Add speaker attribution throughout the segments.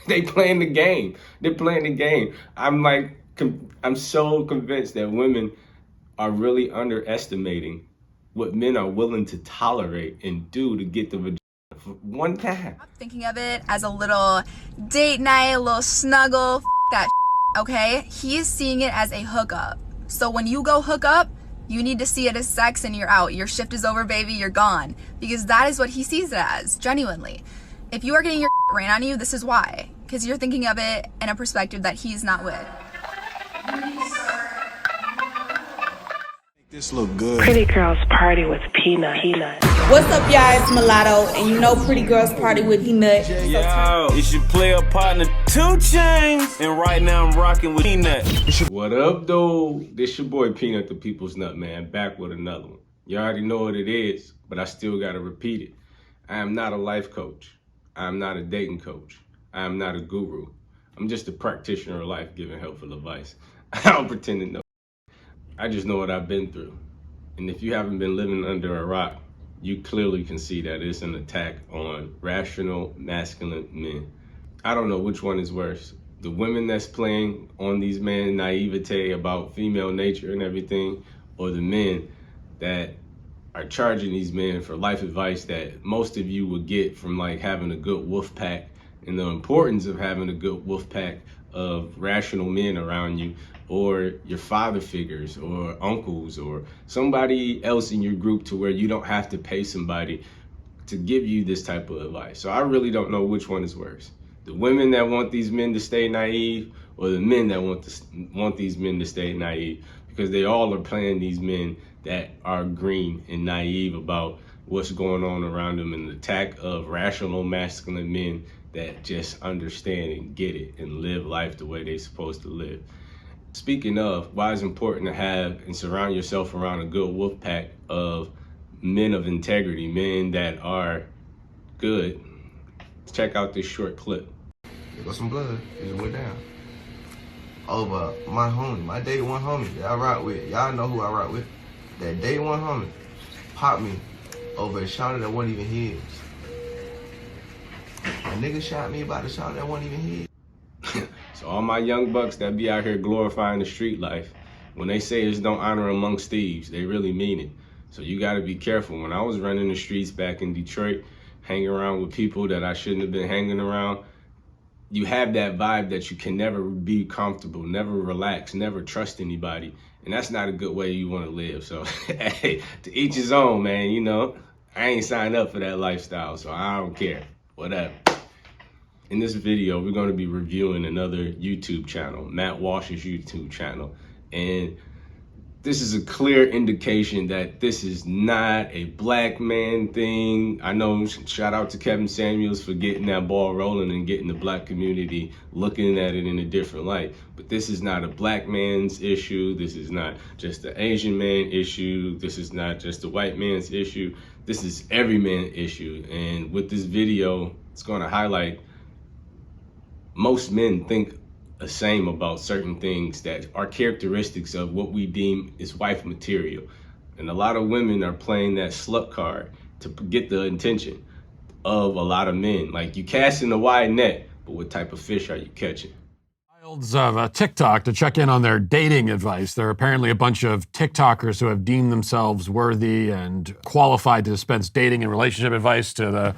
Speaker 1: They playing the game. They're playing the game. I'm so convinced that women are really underestimating what men are willing to tolerate and do to get the vagina for one time.
Speaker 2: I'm thinking of it as a little date night, a little snuggle, that okay? He is seeing it as a hookup. So when you go hook up, you need to see it as sex and you're out. Your shift is over, baby, you're gone. Because that is what he sees it as, genuinely. If you are getting your ran on you, this is why. Because you're thinking of it in a perspective that he's not with.
Speaker 3: This look good.
Speaker 4: Pretty girls party with Peanut.
Speaker 5: What's up, y'all? It's Mulatto, and you know Pretty Girls Party with Peanut.
Speaker 6: Yo, it's your player partner 2 Chainz, and right now I'm rocking with Peanut.
Speaker 1: What up, though? This your boy Peanut, the People's Nut Man, back with another one. You already know what it is, but I still gotta repeat it. I am not a life coach. I am not a dating coach. I am not a guru. I'm just a practitioner of life giving helpful advice. I don't pretend to know. I just know what I've been through. And if you haven't been living under a rock, you clearly can see that it's an attack on rational, masculine men. I don't know which one is worse. The women that's playing on these men naivete about female nature and everything, or the men that are charging these men for life advice that most of you would get from like having a good wolf pack and the importance of having a good wolf pack of rational men around you, or your father figures or uncles or somebody else in your group to where you don't have to pay somebody to give you this type of advice. So I really don't know which one is worse. The women that want these men to stay naive, or the men that want these men to stay naive, because they all are playing these men that are green and naive about what's going on around them, and the attack of rational masculine men that just understand and get it and live life the way they're supposed to live. Speaking of, why it's important to have and surround yourself around a good wolf pack of men of integrity, men that are good. Check out this short clip.
Speaker 3: There goes some blood. It just went down. Over my homie, my day one homie that I rock with. Y'all know who I rock with. That day one homie popped me over a shot that wasn't even his. A nigga shot me about a shot that wasn't even his.
Speaker 1: So all my young bucks that be out here glorifying the street life, when they say it's don't honor amongst thieves, they really mean it. So you gotta be careful. When I was running the streets back in Detroit, hanging around with people that I shouldn't have been hanging around, you have that vibe that you can never be comfortable, never relax, never trust anybody. And that's not a good way you wanna live. So hey, to each his own, man, you know. I ain't signed up for that lifestyle, so I don't care, whatever. In this video, we're going to be reviewing another YouTube channel, Matt Walsh's YouTube channel. And this is a clear indication that this is not a black man thing. I know, shout out to Kevin Samuels for getting that ball rolling and getting the black community looking at it in a different light. But this is not a black man's issue. This is not just an Asian man issue. This is not just a white man's issue. This is every man's issue. And with this video, it's going to highlight most men think the same about certain things that are characteristics of what we deem is wife material. And a lot of women are playing that slut card to get the attention of a lot of men. Like, you casting a wide net, but what type of fish are you catching?
Speaker 7: Of TikTok to check in on their dating advice. There are apparently a bunch of TikTokers who have deemed themselves worthy and qualified to dispense dating and relationship advice to the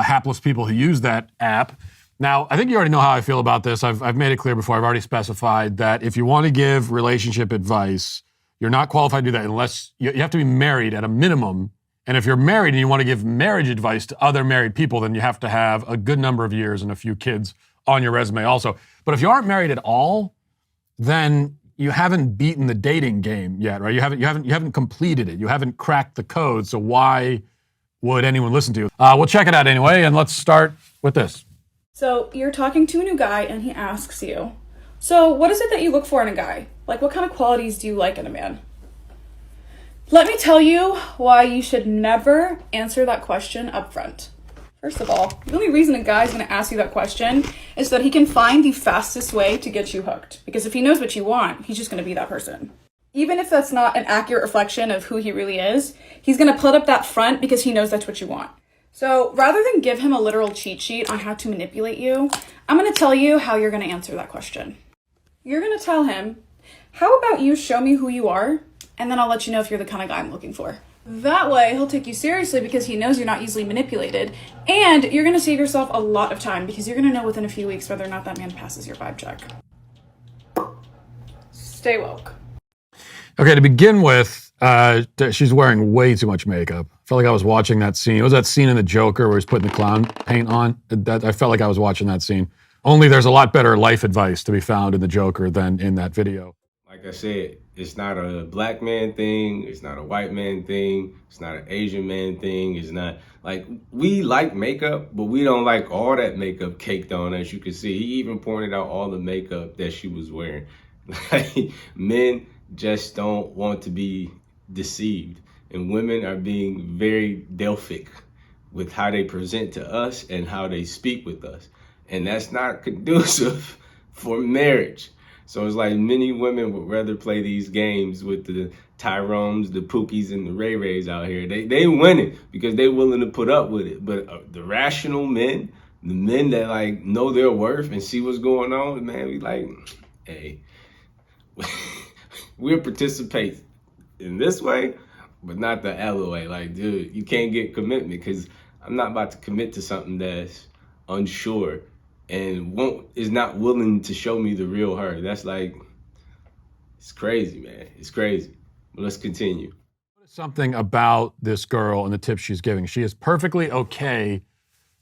Speaker 7: hapless people who use that app. Now, I think you already know how I feel about this. I've made it clear before. I've already specified that if you want to give relationship advice, you're not qualified to do that unless you have to be married at a minimum. And if you're married and you want to give marriage advice to other married people, then you have to have a good number of years and a few kids on your resume also. But if you aren't married at all, then you haven't beaten the dating game yet, right? You haven't completed it. You haven't cracked the code. So why would anyone listen to you? We'll check it out anyway, and let's start with this.
Speaker 8: So you're talking to a new guy and he asks you, so what is it that you look for in a guy? Like, what kind of qualities do you like in a man? Let me tell you why you should never answer that question up front. First of all, the only reason a guy's going to ask you that question is so that he can find the fastest way to get you hooked. Because if he knows what you want, he's just going to be that person. Even if that's not an accurate reflection of who he really is, he's going to put up that front because he knows that's what you want. So rather than give him a literal cheat sheet on how to manipulate you, I'm going to tell you how you're going to answer that question. You're going to tell him, how about you show me who you are, and then I'll let you know if you're the kind of guy I'm looking for. That way, he'll take you seriously because he knows you're not easily manipulated, and you're going to save yourself a lot of time because you're going to know within a few weeks whether or not that man passes your vibe check. Stay woke.
Speaker 7: Okay, to begin with, she's wearing way too much makeup. I felt like I was watching that scene. It was that scene in The Joker where he's putting the clown paint on. I felt like I was watching that scene. Only there's a lot better life advice to be found in The Joker than in that video.
Speaker 1: Like I said, it's not a black man thing. It's not a white man thing. It's not an Asian man thing. It's not like, we like makeup, but we don't like all that makeup caked on, as you can see. He even pointed out all the makeup that she was wearing. Like, men just don't want to be deceived, and women are being very Delphic with how they present to us and how they speak with us, and that's not conducive for marriage. So it's like many women would rather play these games with the Tyrones, the Pookies, and the Ray Rays out here. They winning because they willing to put up with it. But the rational men, the men that like know their worth and see what's going on, man, we like, hey, we'll participate in this way, but not the other way. Like, dude, you can't get commitment because I'm not about to commit to something that's unsure and is not willing to show me the real her. That's like, it's crazy, man. It's crazy. But let's continue.
Speaker 7: Something about this girl and the tips she's giving. She is perfectly okay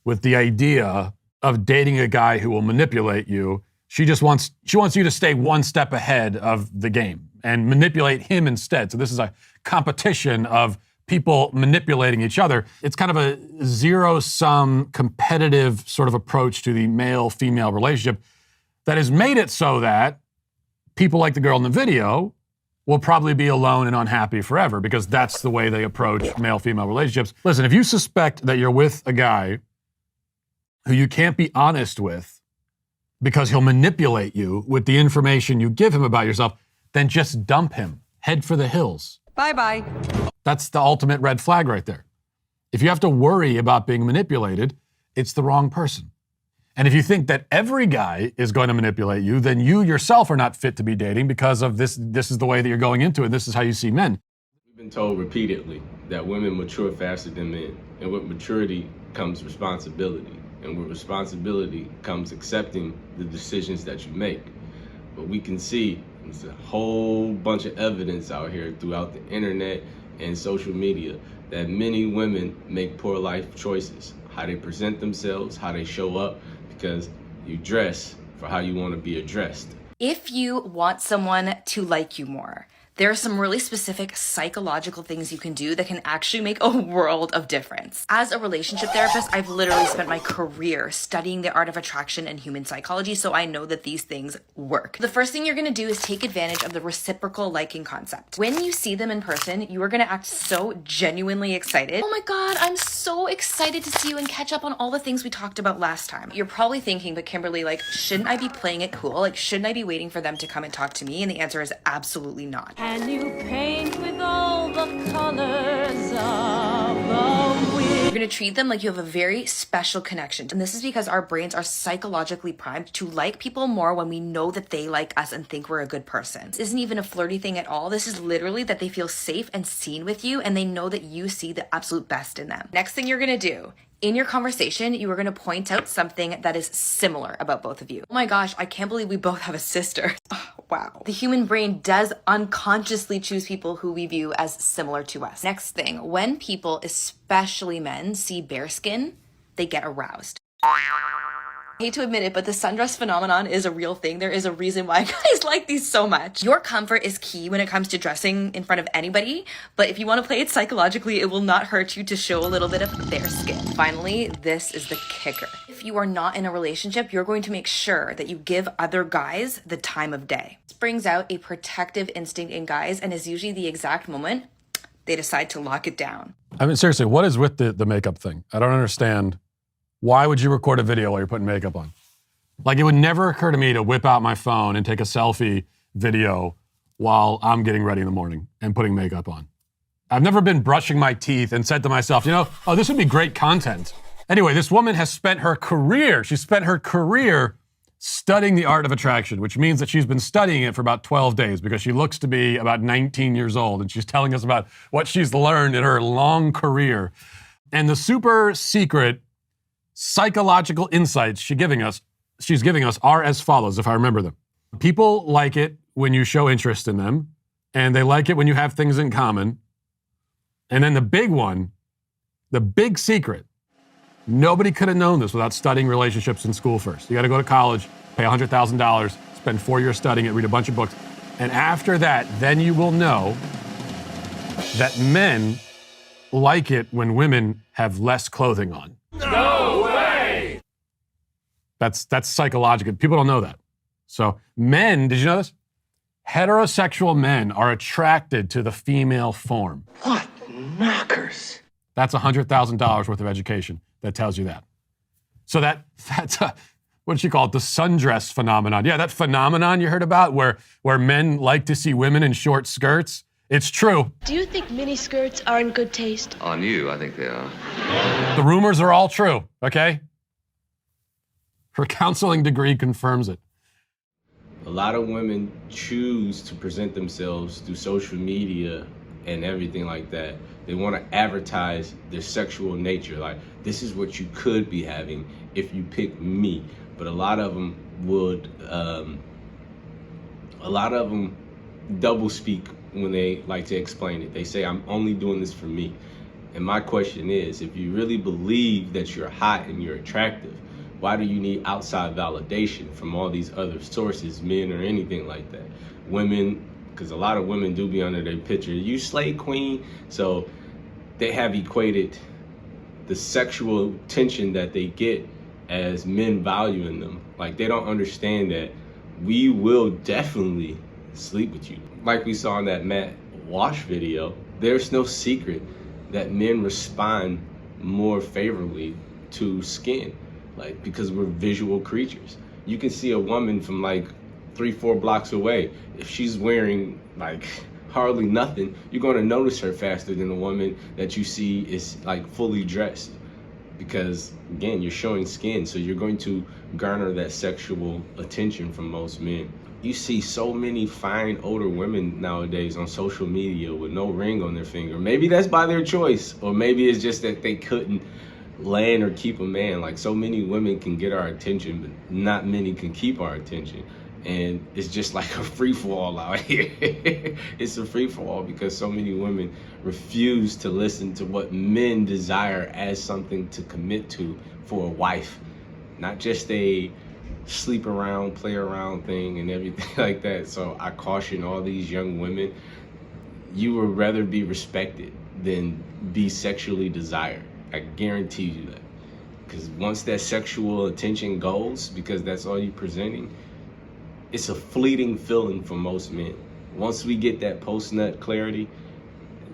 Speaker 7: with the idea of dating a guy who will manipulate you. She wants you to stay one step ahead of the game and manipulate him instead. So this is a competition of people manipulating each other. It's kind of a zero-sum competitive sort of approach to the male-female relationship that has made it so that people like the girl in the video will probably be alone and unhappy forever because that's the way they approach male-female relationships. Listen, if you suspect that you're with a guy who you can't be honest with because he'll manipulate you with the information you give him about yourself, then just dump him. Head for the hills.
Speaker 9: Bye-bye.
Speaker 7: That's the ultimate red flag right there. If you have to worry about being manipulated, it's the wrong person. And if you think that every guy is going to manipulate you, then you yourself are not fit to be dating because of this. This is the way that you're going into it. This is how you see men.
Speaker 1: We've been told repeatedly that women mature faster than men. And with maturity comes responsibility. And with responsibility comes accepting the decisions that you make. But we can see there's a whole bunch of evidence out here throughout the internet and social media that many women make poor life choices. How they present themselves, how they show up, because you dress for how you want to be addressed.
Speaker 10: If you want someone to like you more, there are some really specific psychological things you can do that can actually make a world of difference. As a relationship therapist, I've literally spent my career studying the art of attraction and human psychology, so I know that these things work. The first thing you're gonna do is take advantage of the reciprocal liking concept. When you see them in person, you are gonna act so genuinely excited. Oh my God, I'm so excited to see you and catch up on all the things we talked about last time. You're probably thinking, but Kimberly, like, shouldn't I be playing it cool? Like, shouldn't I be waiting for them to come and talk to me? And the answer is absolutely not.
Speaker 9: And you paint with all the colors of the wind.
Speaker 10: You're gonna treat them like you have a very special connection. And this is because our brains are psychologically primed to like people more when we know that they like us and think we're a good person. This isn't even a flirty thing at all. This is literally that they feel safe and seen with you and they know that you see the absolute best in them. Next thing you're gonna do, in your conversation, you are going to point out something that is similar about both of you. Oh my gosh, I can't believe we both have a sister. Oh, wow. The human brain does unconsciously choose people who we view as similar to us. Next thing, when people, especially men, see bare skin, they get aroused. I hate to admit it, but the sundress phenomenon is a real thing. There is a reason why guys like these so much. Your comfort is key when it comes to dressing in front of anybody, but if you want to play it psychologically, it will not hurt you to show a little bit of bare skin. Finally, this is the kicker. If you are not in a relationship, you're going to make sure that you give other guys the time of day. This brings out a protective instinct in guys and is usually the exact moment they decide to lock it down.
Speaker 7: I mean, seriously, what is with the makeup thing? I don't understand. Why would you record a video while you're putting makeup on? Like, it would never occur to me to whip out my phone and take a selfie video while I'm getting ready in the morning and putting makeup on. I've never been brushing my teeth and said to myself, oh, this would be great content. Anyway, this woman has spent her career studying the art of attraction, which means that she's been studying it for about 12 days because she looks to be about 19 years old, and she's telling us about what she's learned in her long career. And the super secret psychological insights she's giving us are as follows, if I remember them. People like it when you show interest in them, and they like it when you have things in common. And then the big one, the big secret, nobody could have known this without studying relationships in school first. You got to go to college, pay $100,000, spend 4 years studying it, read a bunch of books. And after that, then you will know that men like it when women have less clothing on.
Speaker 6: No way!
Speaker 7: That's psychological. People don't know that. So men, did you know this? Heterosexual men are attracted to the female form.
Speaker 3: What knockers?
Speaker 7: That's $100,000 worth of education that tells you that. So that's what did she call it? The sundress phenomenon. Yeah, that phenomenon you heard about where men like to see women in short skirts. It's true.
Speaker 11: Do you think mini skirts are in good taste?
Speaker 3: On you, I think they are.
Speaker 7: The rumors are all true, okay? Her counseling degree confirms it.
Speaker 1: A lot of women choose to present themselves through social media and everything like that. They want to advertise their sexual nature. Like, this is what you could be having if you pick me. But a lot of them double speak when they like to explain it. They say, I'm only doing this for me. And my question is, if you really believe that you're hot and you're attractive, why do you need outside validation from all these other sources, men or anything like that? Women, because a lot of women do be under their picture, you slay queen. So they have equated the sexual tension that they get as men valuing them. Like, they don't understand that we will definitely sleep with you. Like we saw in that Matt Walsh video, there's no secret that men respond more favorably to skin, like, because we're visual creatures. You can see a woman from like 3-4 blocks away. If she's wearing like hardly nothing, you're going to notice her faster than a woman that you see is like fully dressed, because again, you're showing skin, so you're going to garner that sexual attention from most men. You see so many fine older women nowadays on social media with no ring on their finger. Maybe that's by their choice, or maybe it's just that they couldn't land or keep a man. Like, so many women can get our attention, but not many can keep our attention. And it's just like a free-for-all out here. It's a free-for-all because so many women refuse to listen to what men desire as something to commit to for a wife. Not just a sleep around, play around thing and everything like that. So I caution all these young women, you would rather be respected than be sexually desired. I guarantee you that. Because once that sexual attention goes, because that's all you're presenting, it's a fleeting feeling for most men. Once we get that post-nut clarity,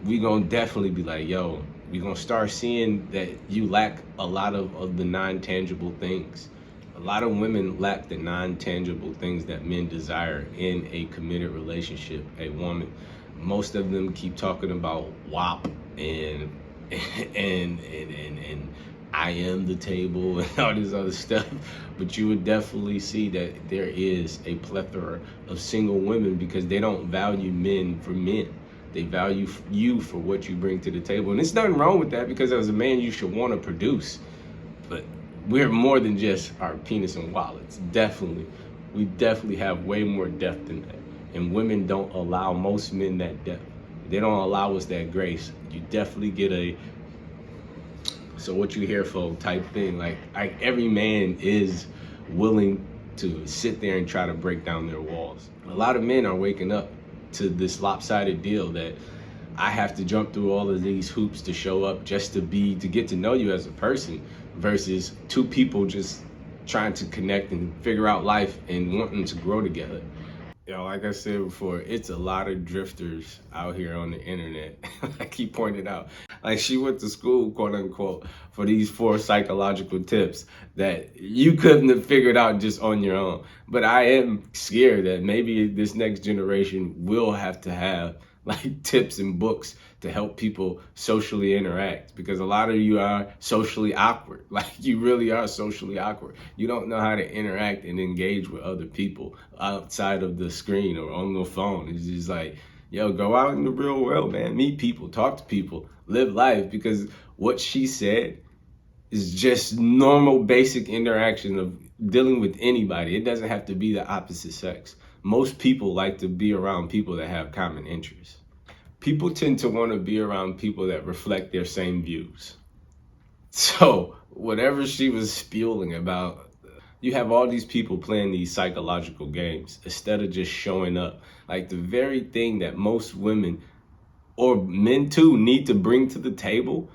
Speaker 1: we gonna definitely be like, yo, we gonna start seeing that you lack a lot of the non-tangible things. A lot of women lack the non-tangible things that men desire in a committed relationship, a woman. Most of them keep talking about WAP and I am the table and all this other stuff, but you would definitely see that there is a plethora of single women because they don't value men for men. They value you for what you bring to the table. And there's nothing wrong with that, because as a man, you should want to produce. But we're more than just our penis and wallets. We definitely have way more depth than that. And women don't allow most men that depth. They don't allow us that grace. You definitely get a so what you here for type thing. Like every man is willing to sit there and try to break down their walls. A lot of men are waking up to this lopsided deal that I have to jump through all of these hoops to show up just to get to know you as a person, versus two people just trying to connect and figure out life and wanting to grow together. Yo, like I said before, it's a lot of drifters out here on the internet. I keep pointing out, like, she went to school, quote unquote, for these 4 psychological tips that you couldn't have figured out just on your own. But I am scared that maybe this next generation will have to have like tips and books to help people socially interact, because a lot of you are socially awkward. Like, you really are socially awkward. You don't know how to interact and engage with other people outside of the screen or on the phone. It's just like, yo, go out in the real world, man. Meet people, talk to people, live life, because what she said is just normal, basic interaction of dealing with anybody. It doesn't have to be the opposite sex. Most people like to be around people that have common interests. People tend to want to be around people that reflect their same views. So whatever she was spewing about, you have all these people playing these psychological games instead of just showing up. Like, the very thing that most women, or men too, need to bring to the table,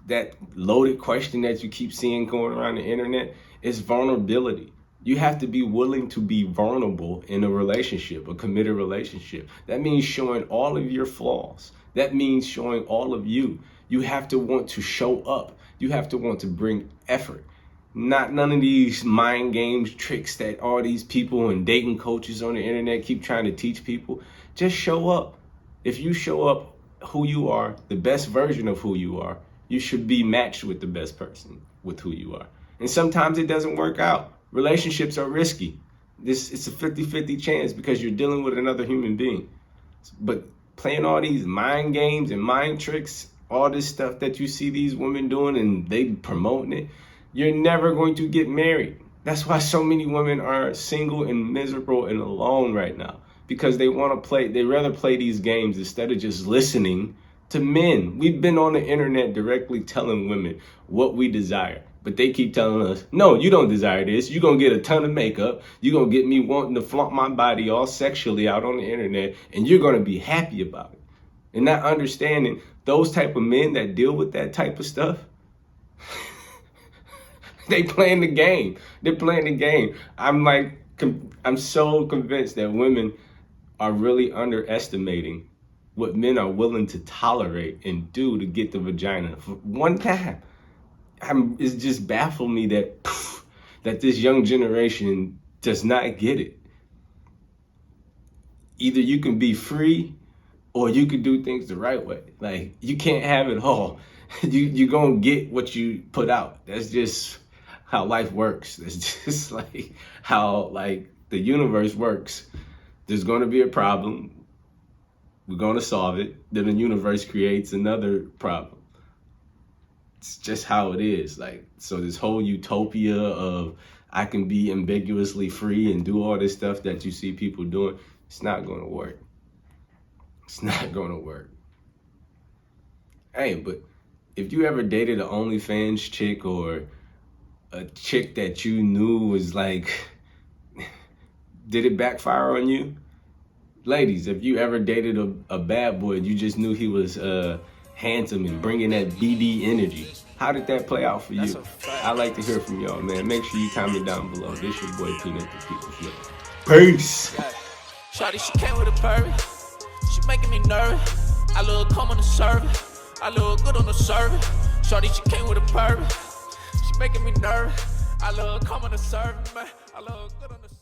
Speaker 1: that loaded question that you keep seeing going around the internet, is vulnerability. You have to be willing to be vulnerable in a relationship, a committed relationship. That means showing all of your flaws. That means showing all of you. You have to want to show up. You have to want to bring effort. Not none of these mind games, tricks that all these people and dating coaches on the internet keep trying to teach people. Just show up. If you show up who you are, the best version of who you are, you should be matched with the best person with who you are. And sometimes it doesn't work out. Relationships are risky. It's a 50-50 chance because you're dealing with another human being. But playing all these mind games and mind tricks, all this stuff that you see these women doing and they promoting it, you're never going to get married. That's why so many women are single and miserable and alone right now, because they rather play these games instead of just listening to men. We've been on the internet directly telling women what we desire, but they keep telling us, no, you don't desire this. You're going to get a ton of makeup. You're going to get me wanting to flaunt my body all sexually out on the internet, and you're going to be happy about it. And not understanding those type of men that deal with that type of stuff, they playing the game. They're playing the game. I'm so convinced that women are really underestimating what men are willing to tolerate and do to get the vagina for one time. It's just baffled me that this young generation does not get it. Either you can be free or you can do things the right way. Like, you can't have it all. You're gonna get what you put out. That's just how life works. That's just like how the universe works. There's gonna be a problem. We're gonna solve it. Then the universe creates another problem. It's just how it is. So this whole utopia of I can be ambiguously free and do all this stuff that you see people doing, it's not gonna work. It's not gonna work. Hey, but if you ever dated an OnlyFans chick or a chick that you knew was did it backfire on you? Ladies, if you ever dated a bad boy and you just knew he was handsome and bringing that BD energy, how did that play out for you? I'd like to hear from y'all, man. Make sure you comment down below. This your boy Peanut, the People's Lip. Peace.
Speaker 12: Shawty, she came with a purpose. She making me nervous. I look calm on the service. I look good on the service. Shawty, she came with a purpose. She making me nervous. I look calm on the service, man. I look good on the service.